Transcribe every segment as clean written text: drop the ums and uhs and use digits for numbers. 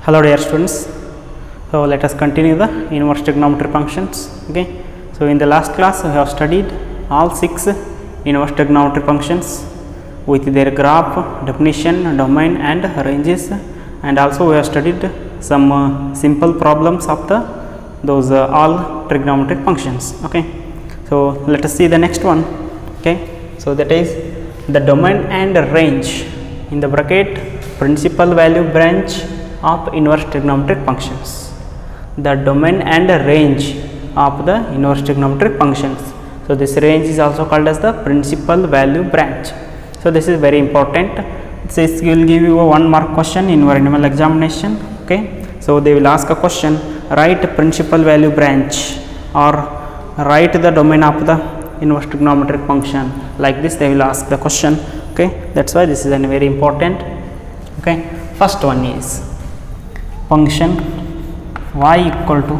Hello dear students, so let us continue the inverse trigonometry functions. Okay, so in the last class we have studied all 6 inverse trigonometry functions with their graph, definition, domain and ranges, and also we have studied some simple problems of those all trigonometric functions. Okay, so let us see the next one. Okay, so that is the domain and range in the bracket principal value branch of inverse trigonometric functions. The domain and range of the inverse trigonometric functions. So this range is also called as the principal value branch. So this is very important. This will give you a 1 mark question in your annual examination. Okay, so they will ask a question: write principal value branch or write the domain of the inverse trigonometric function. Like this they will ask the question. Okay, that's why this is a very important. Okay, first one is function y equal to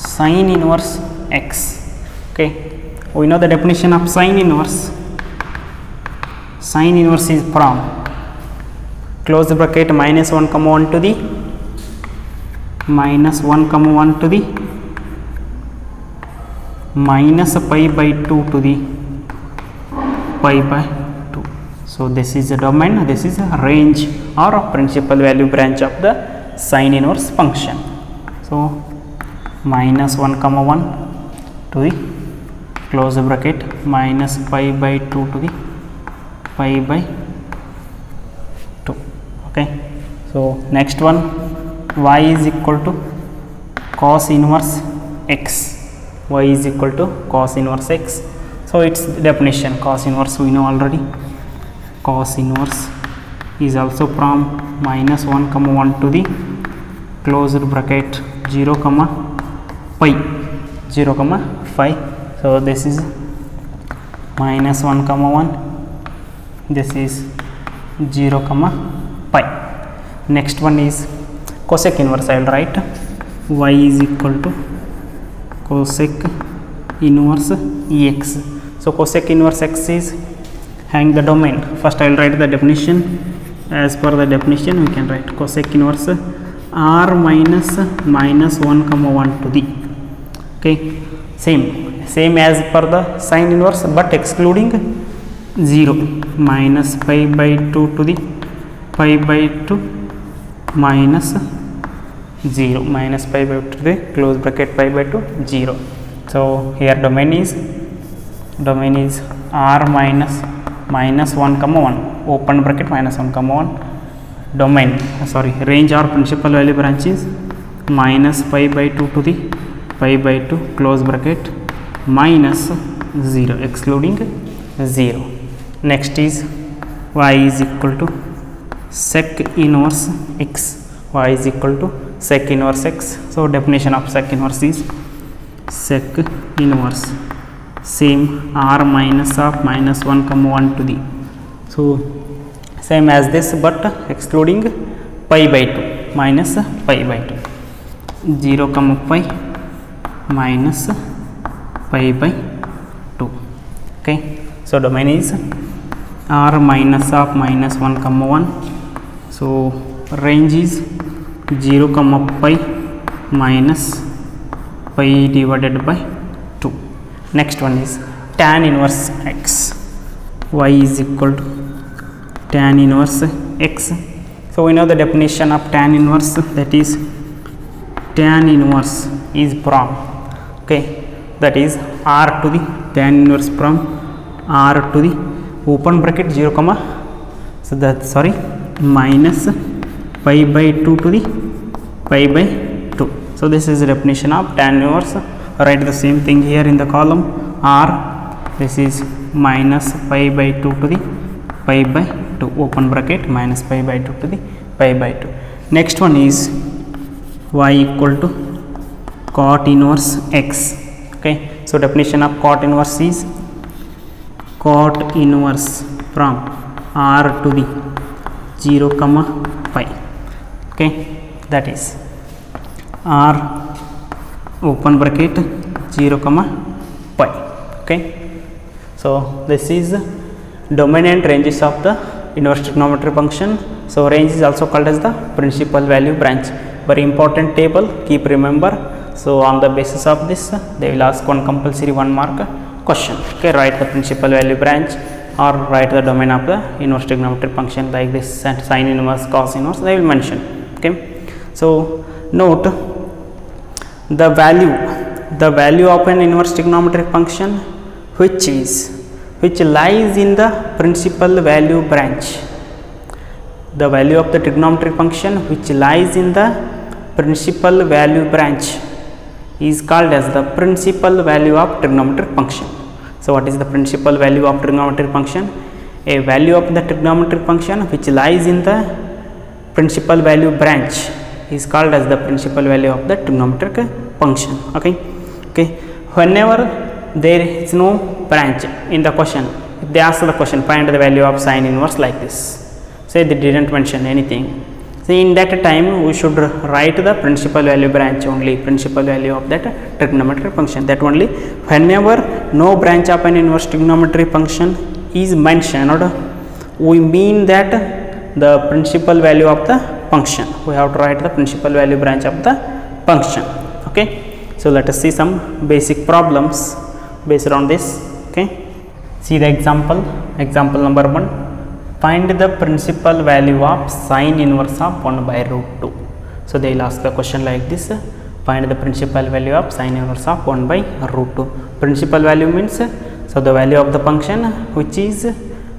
sin inverse x. Okay, we know the definition of sin inverse. Sin inverse is from close bracket minus 1 comma 1 to the minus 1 comma 1 to the minus pi by 2 to the pi by 2. So this is a domain, this is a range or a principal value branch of the sin inverse function. So minus 1 comma 1 to the close bracket minus pi by 2 to the pi by 2. Okay, so next one, y is equal to cos inverse x. Y is equal to cos inverse x. So its definition, cos inverse we know already. Cos inverse is also from minus 1 comma 1 to the closed bracket 0 comma pi 0 comma phi. So this is minus 1 comma 1, this is 0 comma pi. Next one is cosec inverse. I will write y is equal to cosec inverse ex. So cosec inverse x is having the domain. First I will write the definition. As per the definition we can write cosec inverse r minus minus 1 comma 1 to the. Okay, same as per the sin inverse, but excluding 0, minus pi by 2 to the pi by 2 minus 0, minus pi by 2 to the close bracket pi by 2 0. So here domain is r minus 1 comma 1 open bracket minus 1 comma 1. Domain range or principal value branch is minus pi by 2 to the pi by 2 close bracket minus 0 excluding 0. Next is y is equal to sec inverse x. Y is equal to sec inverse x. So definition of sec inverse is sec inverse same r minus of minus 1 comma 1 to the. So same as this but excluding pi by 2 minus pi by 2 0 comma pi minus pi by 2. Okay, so domain is r minus of minus 1 comma 1. So range is 0 comma pi minus pi divided by 2. Next one is tan inverse x. Y is equal to tan inverse x. So we know the definition of tan inverse, that is tan inverse is from, okay, that is r to the tan inverse from r to the open bracket 0 comma minus pi by 2 to the pi by 2. So this is the definition of tan inverse. Write the same thing here in the column r. This is minus pi by 2 to the pi by 2 open bracket minus pi by 2 to the pi by 2. Next one is y equal to cot inverse x. Okay, so definition of cot inverse is cot inverse from r to the 0 comma pi. Okay, that is r open bracket 0 comma pi. Okay, so this is domain and ranges of the inverse trigonometry function So range is also called as the principal value branch. Very important table, keep remember. So on the basis of this, they will ask one compulsory 1 mark question. Okay, write the principal value branch or write the domain of the inverse trigonometric function like this, sine inverse, cos inverse, they will mention. Okay, so note the value of an inverse trigonometric function which lies in the principal value branch. The value of the trigonometric function which lies in the principal value branch is called as the principal value of trigonometric function. So what is the principal value of trigonometric function? A value of the trigonometric function which lies in the principal value branch is called as the principal value of the trigonometric function. Okay, whenever there is no branch in the question, if they ask the question find the value of sine inverse like this, say they didn't mention anything, so in that time we should write the principal value branch only, principal value of that trigonometric function. That only whenever no branch of an inverse trigonometric function is mentioned, we mean that the principal value of the function, we have to write the principal value branch of the function. Okay, so let us see some basic problems based on this. Okay, see the example number 1. Find the principal value of sine inverse of 1 by root 2. So they will ask the question like this, find the principal value of sine inverse of 1 by root 2. Principal value means, so the value of the function which is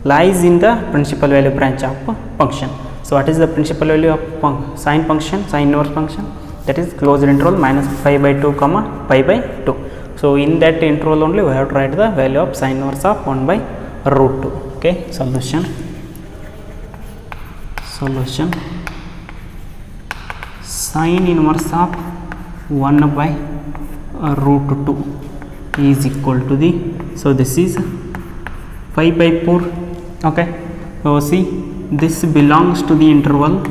lies in the principal value branch of function. So what is the principal value of sine function, sine inverse function? That is closed interval minus pi by 2 comma pi by 2. So in that interval only we have to write the value of sine inverse of 1 by root 2. Okay, solution sine inverse of 1 by root 2 is equal to the, so this is pi by 4. Okay, so see this belongs to the interval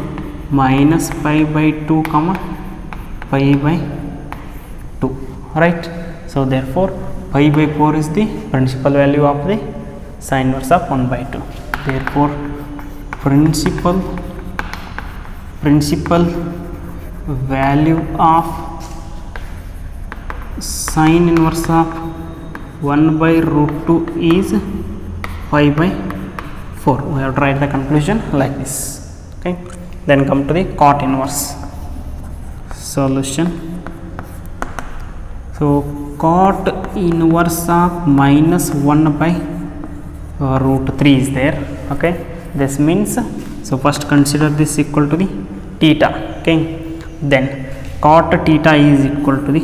minus pi by 2 comma pi by 2, right? So therefore pi by 4 is the principal value of the sine inverse of 1 by 2. Therefore principal value of sine inverse of 1 by root 2 is pi by 4. We have to write the conclusion like this. Okay, then come to the cot inverse solution. So cot inverse of minus 1 by root 3 is there. Okay, this means, so first consider this equal to the theta. Okay, then cot theta is equal to the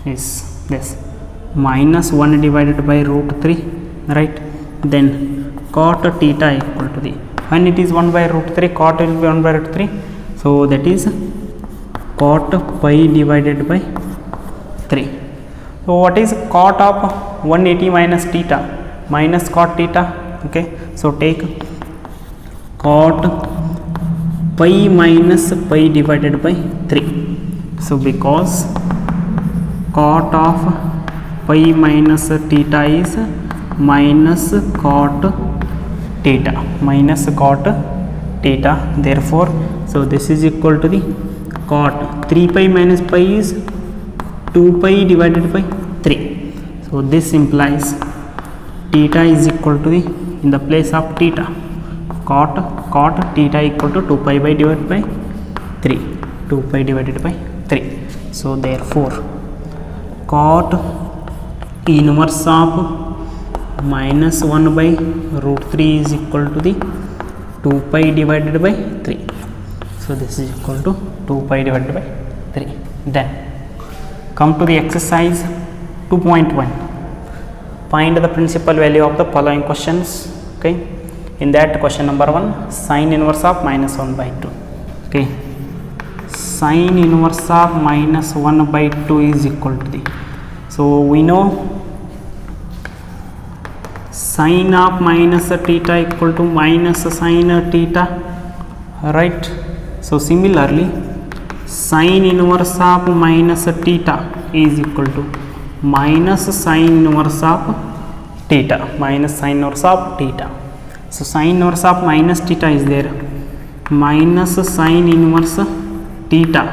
this minus 1 divided by root 3, right? Then cot theta equal to the, when it is 1 by root 3, cot will be 1 by root 3, so that is cot pi divided by 3. So what is cot of 180 minus theta? Minus cot theta. Okay, so take cot pi minus pi divided by 3. So because cot of pi minus theta is minus cot theta, therefore so this is equal to the cot 3 pi minus pi is 2 pi divided by 3. So this implies theta is equal to the, in the place of theta, cot theta equal to 2 pi by divided by 3, 2 pi divided by 3. So therefore cot inverse of minus 1 by root 3 is equal to the 2 pi divided by 3. So this is equal to 2 pi divided by 3. Then come to the exercise 2.1. Find the principal value of the following questions. Okay, in that question number 1, sine inverse of minus 1 by 2. Okay, sine inverse of minus 1 by 2 is equal to the, so we know sine of minus theta equal to minus sine theta, right? So similarly sine inverse of minus theta is equal to minus sine inverse of theta, minus sine inverse of theta. So sine inverse of minus theta is there, minus sine inverse theta.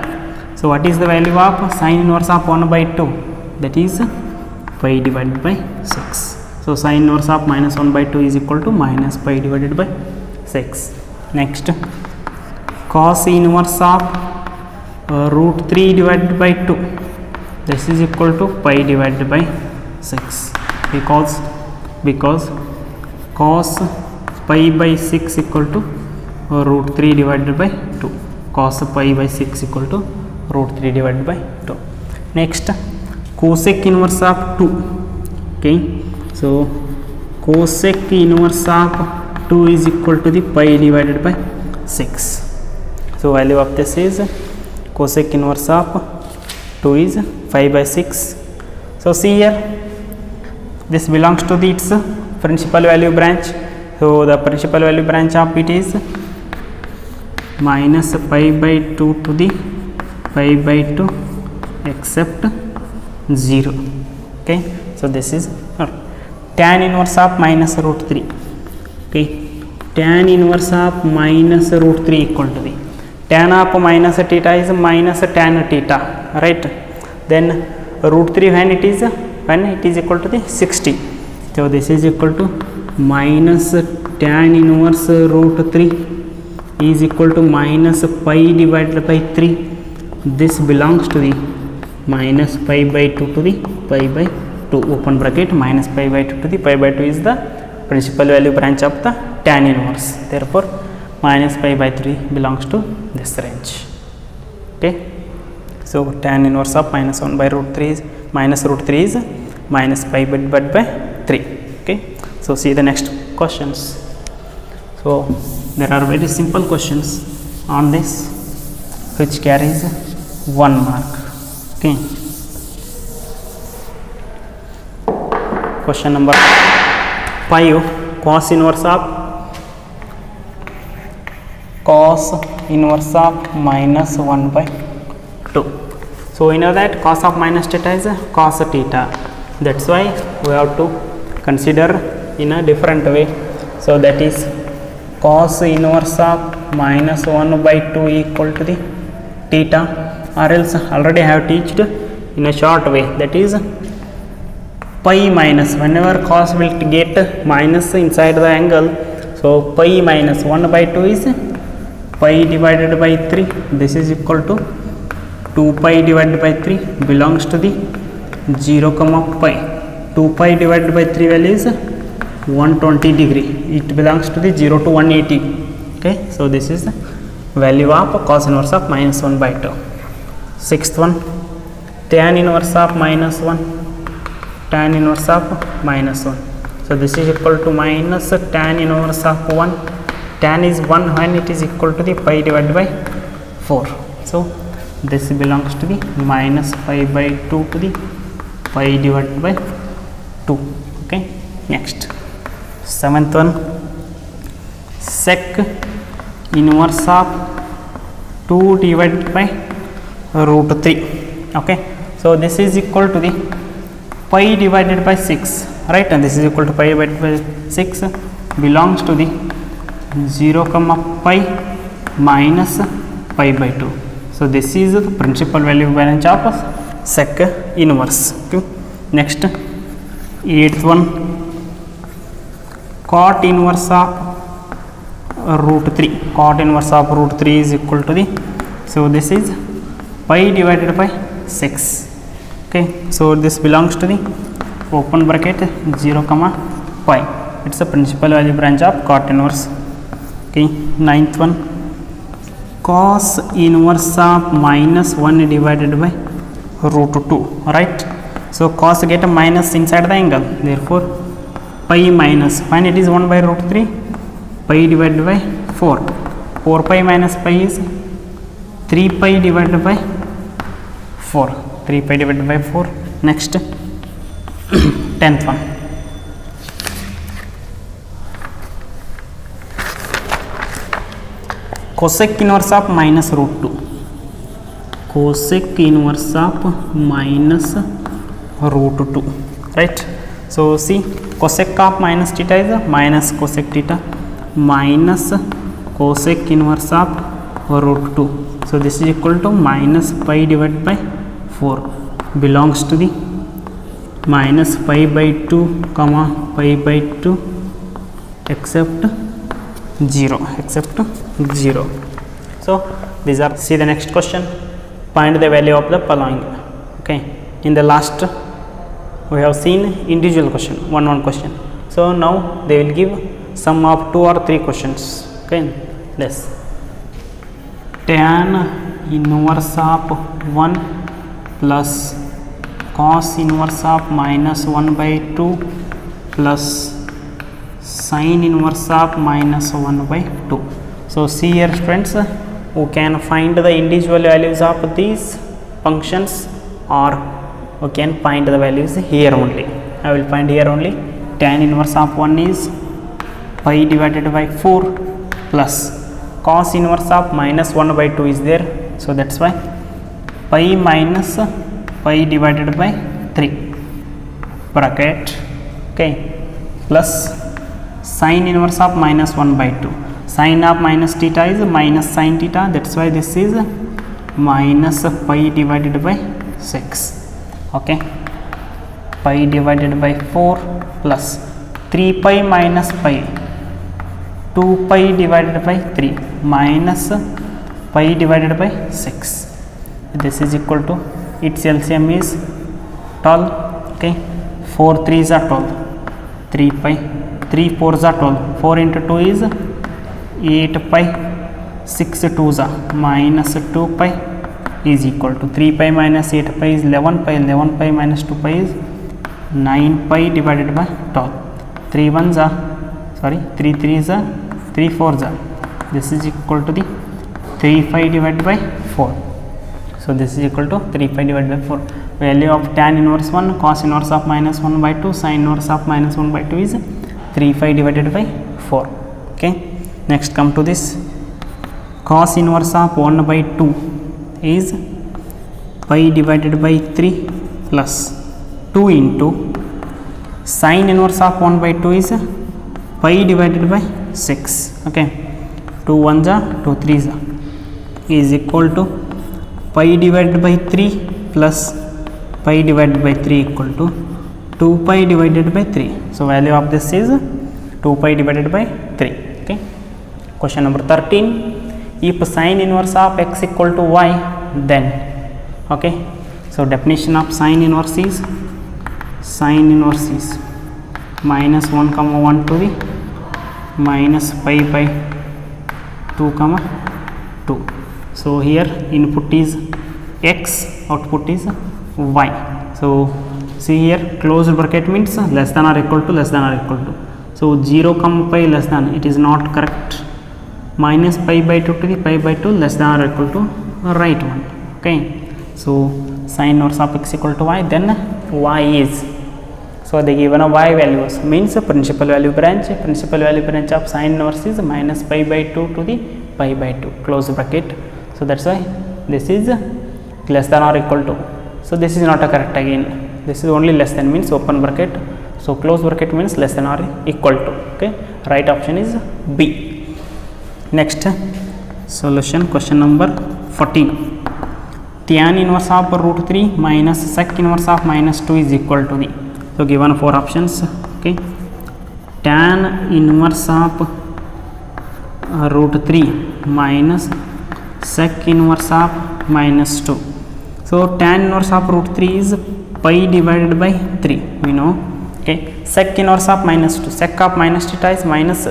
So what is the value of sine inverse of 1 by 2? That is pi divided by 6. So sine inverse of minus 1 by 2 is equal to minus pi divided by 6. Next, cos inverse of root 3 divided by 2. This is equal to pi divided by 6, because cos pi by 6 equal to root 3 divided by 2. Cos pi by 6 equal to root 3 divided by 2. Next, cosec inverse of 2. Okay, so cosec inverse of 2 is equal to the pi divided by 6. So value of this is cosec inverse of 2 is 5 by 6. So see here, this belongs to the its principal value branch. So the principal value branch of it is minus pi by 2 to the pi by 2 except 0. Okay, so this is tan inverse of minus root 3. Okay, tan inverse of minus root 3 equal to the tan of minus theta is minus tan theta, right? Then root 3 when it is equal to the 60. So this is equal to minus tan inverse root 3 is equal to minus pi divided by 3. This belongs to the minus pi by 2 to the pi by 2, open bracket, minus pi by 2 to the pi by 2 is the principal value branch of the tan inverse. Therefore minus pi by 3 belongs to this range. Okay, so tan inverse of minus 1 by root 3 is minus root 3 is minus pi divided by 3. Okay, so see the next questions. So there are very simple questions on this which carries 1 mark. Okay, question number 5, cos inverse of minus 1 by 2. So we know that cos of minus theta is cos theta. That's why we have to consider in a different way. So that is cos inverse of minus 1 by 2 equal to the theta, or else already I have taught in a short way, that is pi minus, whenever cos will get minus inside the angle, so pi minus 1 by 2 is pi divided by 3. This is equal to 2 pi divided by 3 belongs to the 0 comma pi. 2 pi divided by 3 value is 120 degree. It belongs to the 0 to 180. Okay, so this is the value of cos inverse of minus 1 by 2. Sixth one, tan inverse of minus 1. Tan inverse of minus 1. So this is equal to minus tan inverse of 1. Tan is 1 when it is equal to the pi divided by 4. So this belongs to the minus pi by 2 to the pi divided by 2. Okay, next, seventh one, sec inverse of 2 divided by root 3. Okay, so this is equal to the pi divided by 6, right? And this is equal to pi divided by 6 belongs to the 0 comma pi minus pi by 2. So this is the principal value branch of sec inverse. Okay. Next, eighth one, cot inverse of root 3. Cot inverse of root 3 is equal to the, so this is pi divided by 6. Okay, so this belongs to the open bracket 0 comma pi. It's a principal value branch of cot inverse. Okay, ninth one, cos inverse of minus 1 divided by root 2, right? So cos get a minus inside the angle, therefore pi minus, when it is 1 by root 3, pi divided by 4. 4 pi minus pi is 3 pi divided by 4. 3 pi divided by 4. Next, 10th one, cosec inverse of minus root 2. Cosec inverse of minus root 2, right? So see, cosec of minus theta is minus cosec theta. minus cosec inverse of root 2. So this is equal to minus pi divided by 4 belongs to the minus pi by 2 comma pi by 2 except 0 except 0. So these are, see the next question, find the value of the following. Okay, in the last we have seen individual question, one question. So now they will give sum of 2 or 3 questions. Okay, this tan inverse of 1 plus cos inverse of minus 1 by 2 plus sin inverse of minus 1 by 2. So see here friends, who can find the individual values of these functions, or we can find the values here only. I will find here only. Tan inverse of 1 is pi divided by 4 plus cos inverse of minus 1 by 2 is there. So that's why pi minus pi divided by 3 bracket, okay, plus sin inverse of minus 1 by 2. Sin of minus theta is minus sin theta, that's why this is minus pi divided by 6. Okay, pi divided by 4 plus 3 pi minus pi, 2 pi divided by 3 minus pi divided by 6. This is equal to, its LCM is 12. Okay, 4 3s are 12, 3 pi, 3 4s are 12, 4 into 2 is 8 pi, 6 2s are minus 2 pi is equal to 3 pi minus 8 pi is 11 pi, 11 pi minus 2 pi is 9 pi divided by 12. 3 1s are, sorry, 3 3s are, 3 4s are, this is equal to the 3 pi divided by 4. So this is equal to 3 pi divided by 4. Value of tan inverse 1, cos inverse of minus 1 by 2, sin inverse of minus 1 by 2 is 3 pi divided by 4. Okay, next come to this. Cos inverse of 1 by 2 is pi divided by 3 plus 2 into sin inverse of 1 by 2 is pi divided by 6. Okay, 2 1s are, 2 3s are, is equal to pi divided by 3 plus pi divided by 3 equal to 2 pi divided by 3. So value of this is 2 pi divided by 3. Okay, question number 13. If sin inverse of x equal to y, then, okay, so definition of sin inverse is minus 1 comma 1 to the minus pi by 2 comma 2. So here input is x, output is y. So see here, closed bracket means less than or equal to, less than or equal to. So 0 comma pi less than, it is not correct. Minus pi by 2 to the pi by 2 less than or equal to right one. Okay, so sin inverse of x equal to y, then y is, so they given a y values means principal value branch. Principal value branch of sin inverse is minus pi by 2 to the pi by 2, close bracket. So that's why this is less than or equal to. So this is not a correct again, this is only less than means open bracket. So close bracket means less than or equal to. Okay, right option is B. Next solution, question number 14. Tan inverse of root 3 minus sec inverse of minus 2 is equal to the, so given 4 options. Okay, tan inverse of root 3 minus sec inverse of minus 2. So tan inverse of root 3 is pi divided by 3, we know. Okay, sec inverse of minus 2, sec of minus theta is minus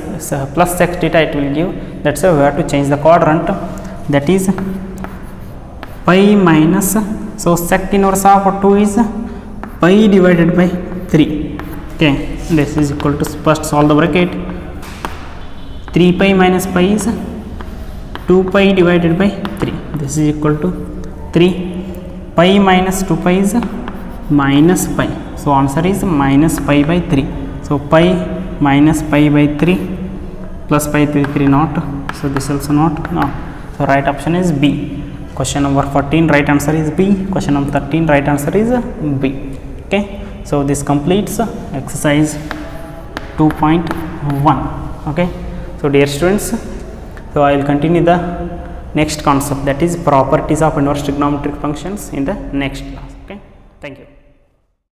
plus sec theta it will give, that's why we have to change the quadrant, that is pi minus, so sec inverse of 2 is pi divided by 3. Okay, this is equal to, first solve the bracket, 3 pi minus pi is 2 pi divided by 3, this is equal to 3, pi minus 2 pi is minus pi, so answer is minus pi by 3. So pi minus pi by 3 plus pi 3 not, so this also not, no. So right option is B. Question number 14 right answer is B. Question number 13 right answer is B. Okay, so this completes exercise 2.1. okay, So dear students, so I will continue the next concept, that is properties of inverse trigonometric functions, in the next class. Okay, thank you.